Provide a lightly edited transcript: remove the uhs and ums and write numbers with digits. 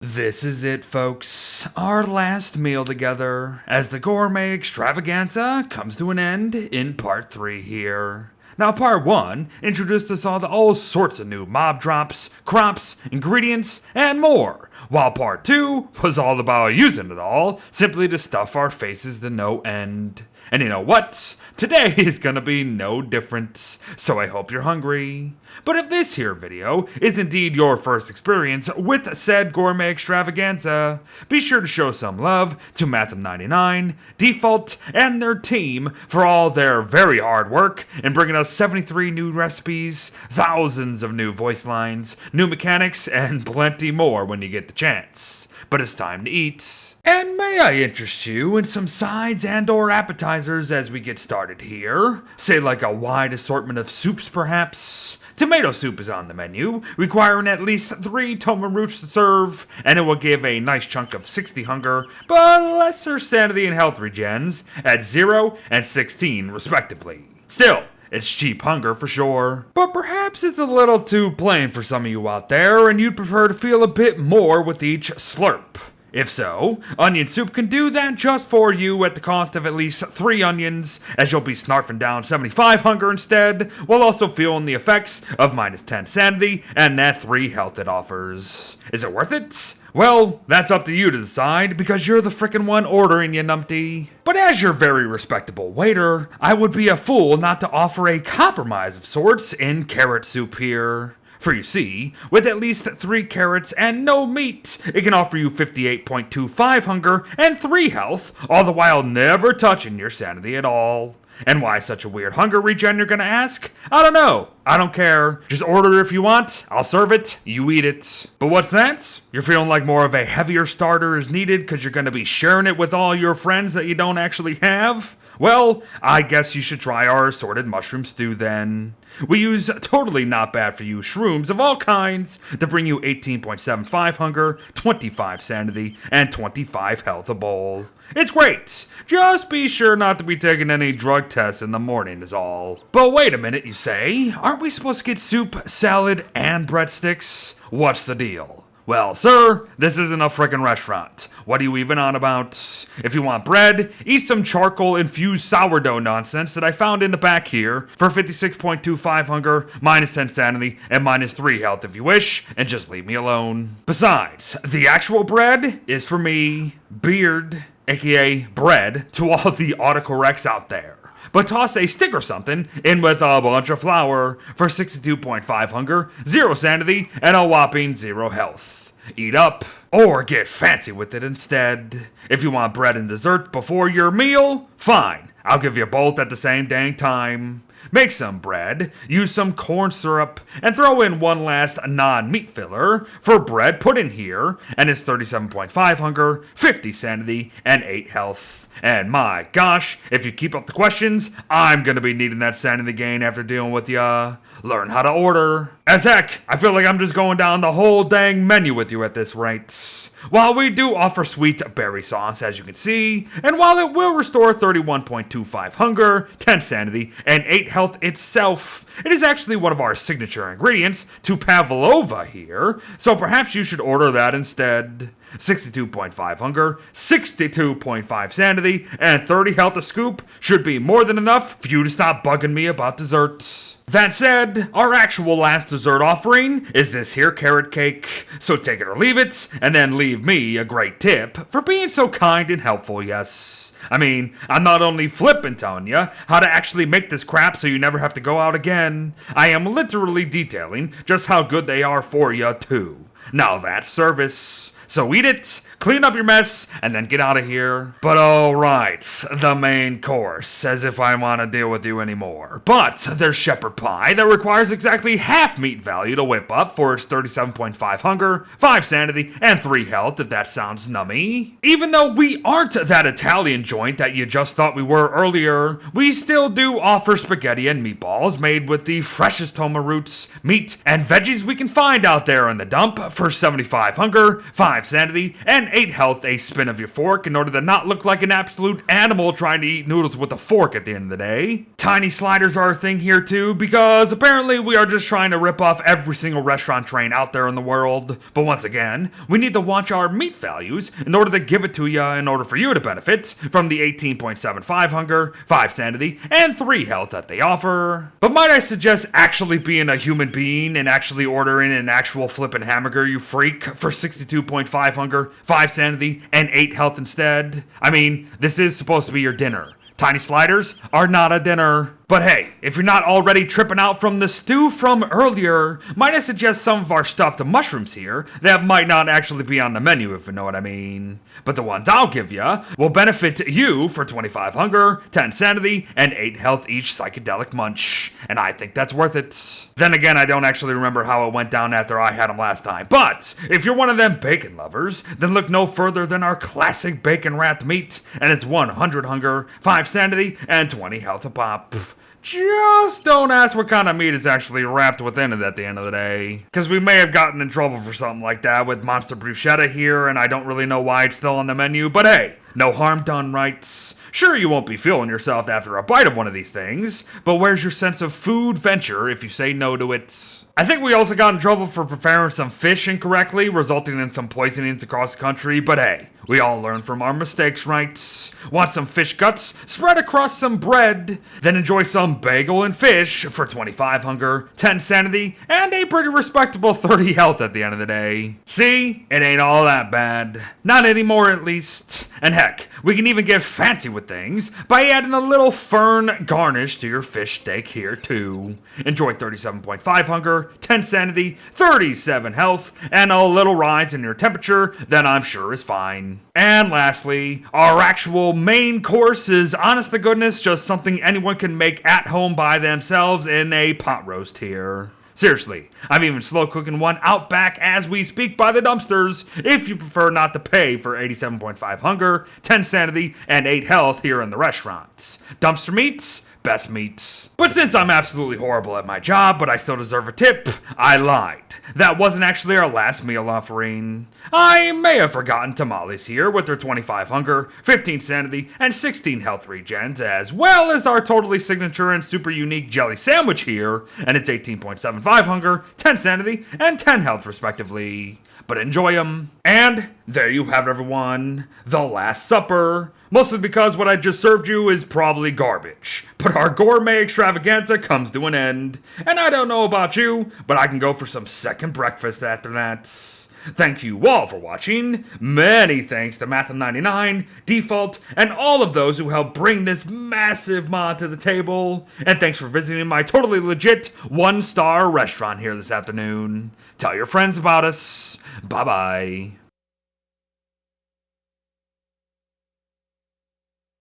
This is it, folks. Our last meal together as the Gourmet Extravaganza comes to an end in part 3 here. Now, part 1 introduced us all to all sorts of new mob drops, crops, ingredients, and more, while part 2 was all about using it all simply to stuff our faces to no end. And you know what? Today is gonna be no different, so I hope you're hungry. But if this here video is indeed your first experience with said Gourmet Extravaganza, be sure to show some love to Matham99, Default, and their team for all their very hard work in bringing us 73 new recipes, thousands of new voice lines, new mechanics, and plenty more when you get the chance. But it's time to eat. And may I interest you in some sides and or appetizers as we get started here? Say like a wide assortment of soups perhaps? Tomato soup is on the menu, requiring at least 3 toma roots to serve, and it will give a nice chunk of 60 hunger, but lesser sanity and health regens at 0 and 16 respectively. Still, it's cheap hunger for sure. But perhaps it's a little too plain for some of you out there, and you'd prefer to feel a bit more with each slurp. If so, onion soup can do that just for you at the cost of at least 3 onions, as you'll be snarfing down 75 hunger instead, while also feeling the effects of minus 10 sanity and that 3 health it offers. Is it worth it? Well, that's up to you to decide, because you're the frickin' one ordering, you numpty. But as your very respectable waiter, I would be a fool not to offer a compromise of sorts in carrot soup here. For you see, with at least 3 carrots and no meat, it can offer you 58.25 hunger and 3 health, all the while never touching your sanity at all. And why such a weird hunger regen, you're gonna ask? I don't know. I don't care. Just order it if you want. I'll serve it. You eat it. But what's that? You're feeling like more of a heavier starter is needed because you're gonna be sharing it with all your friends that you don't actually have? Well, I guess you should try our assorted mushroom stew then. We use totally not bad for you shrooms of all kinds to bring you 18.75 hunger, 25 sanity, and 25 health a bowl. It's great. Just be sure not to be taking any drug tests in the morning is all. But wait a minute, you say? Aren't we supposed to get soup, salad, and breadsticks? What's the deal? Well, sir, this isn't a frickin' restaurant. What are you even on about? If you want bread, eat some charcoal-infused sourdough nonsense that I found in the back here for 56.25 hunger, minus 10 sanity, and minus 3 health if you wish, and just leave me alone. Besides, the actual bread is for me, Beard, aka bread, to all the autocorrects out there. But toss a stick or something in with a bunch of flour for 62.5 hunger, 0 sanity, and a whopping 0 health. Eat up, or get fancy with it instead. If you want bread and dessert before your meal, fine. I'll give you both at the same dang time. Make some bread, use some corn syrup, and throw in one last non-meat filler for bread pudding here, and it's 37.5 hunger, 50 sanity, and 8 health. And my gosh, if you keep up the questions, I'm gonna be needing that sanity gain after dealing with ya. Learn how to order. As heck, I feel like I'm just going down the whole dang menu with you at this rate. While we do offer sweet berry sauce, as you can see, and while it will restore 31.25 hunger, 10 sanity, and 8 health itself, it is actually one of our signature ingredients to pavlova here, so perhaps you should order that instead. 62.5 hunger, 62.5 sanity, and 30 health a scoop should be more than enough for you to stop bugging me about desserts. That said, our actual last dessert offering is this here carrot cake, so take it or leave it, and then leave me a great tip for being so kind and helpful, yes. I mean, I'm not only flippin' telling you how to actually make this crap so you never have to go out again, I am literally detailing just how good they are for you too. Now that's service. So eat it, clean up your mess, and then get out of here. But alright, the main course, as if I want to deal with you anymore. But there's shepherd pie that requires exactly half meat value to whip up for its 37.5 hunger, 5 sanity, and 3 health if that sounds nummy. Even though we aren't that Italian joint that you just thought we were earlier, we still do offer spaghetti and meatballs made with the freshest toma roots, meat, and veggies we can find out there in the dump for 75 hunger, 5 5 sanity, and 8 health a spin of your fork in order to not look like an absolute animal trying to eat noodles with a fork at the end of the day. Tiny sliders are a thing here too, because apparently we are just trying to rip off every single restaurant train out there in the world. But once again, we need to watch our meat values in order to give it to you in order for you to benefit from the 18.75 hunger, 5 sanity, and 3 health that they offer. But might I suggest actually being a human being and actually ordering an actual flippin' hamburger, you freak, for 62.5 hunger, 5 sanity, and 8 health instead? I mean, this is supposed to be your dinner. Tiny sliders are not a dinner. But hey, if you're not already tripping out from the stew from earlier, might I suggest some of our stuffed mushrooms here that might not actually be on the menu, if you know what I mean. But the ones I'll give you will benefit you for 25 hunger, 10 sanity, and 8 health each psychedelic munch. And I think that's worth it. Then again, I don't actually remember how it went down after I had them last time. But if you're one of them bacon lovers, then look no further than our classic bacon wrapped meat. And it's 100 hunger, 5 sanity, and 20 health a pop. Just don't ask what kind of meat is actually wrapped within it at the end of the day. Because we may have gotten in trouble for something like that with Monster Bruschetta here, and I don't really know why it's still on the menu, but hey, no harm done, right? Sure, you won't be feeling yourself after a bite of one of these things, but where's your sense of food venture if you say no to it? I think we also got in trouble for preparing some fish incorrectly, resulting in some poisonings across the country, but hey, we all learn from our mistakes, right? Want some fish guts? Spread across some bread, then enjoy some bagel and fish for 25 hunger, 10 sanity, and a pretty respectable 30 health at the end of the day. See? It ain't all that bad. Not anymore, at least. And heck, we can even get fancy with things by adding a little fern garnish to your fish steak here too. Enjoy 37.5 hunger, 10 sanity, 37 health, and a little rise in your temperature that I'm sure is fine. And lastly, our actual main course is honest to goodness just something anyone can make at home by themselves in a pot roast here. Seriously, I'm even slow cooking one out back as we speak by the dumpsters if you prefer not to pay for 87.5 hunger, 10 sanity, and 8 health here in the restaurants. Dumpster meats? Best meats. But since I'm absolutely horrible at my job, but I still deserve a tip, I lied. That wasn't actually our last meal offering. I may have forgotten Tamales here with their 25 hunger, 15 sanity, and 16 health regens, as well as our totally signature and super unique jelly sandwich here, and it's 18.75 hunger, 10 sanity, and 10 health respectively. But enjoy them. And there you have it, everyone. The Last Supper. Mostly because what I just served you is probably garbage. But our gourmet extravaganza comes to an end. And I don't know about you, but I can go for some second breakfast after that. Thank you all for watching. Many thanks to Math99, Default, and all of those who helped bring this massive mod to the table. And thanks for visiting my totally legit 1-star restaurant here this afternoon. Tell your friends about us. Bye-bye.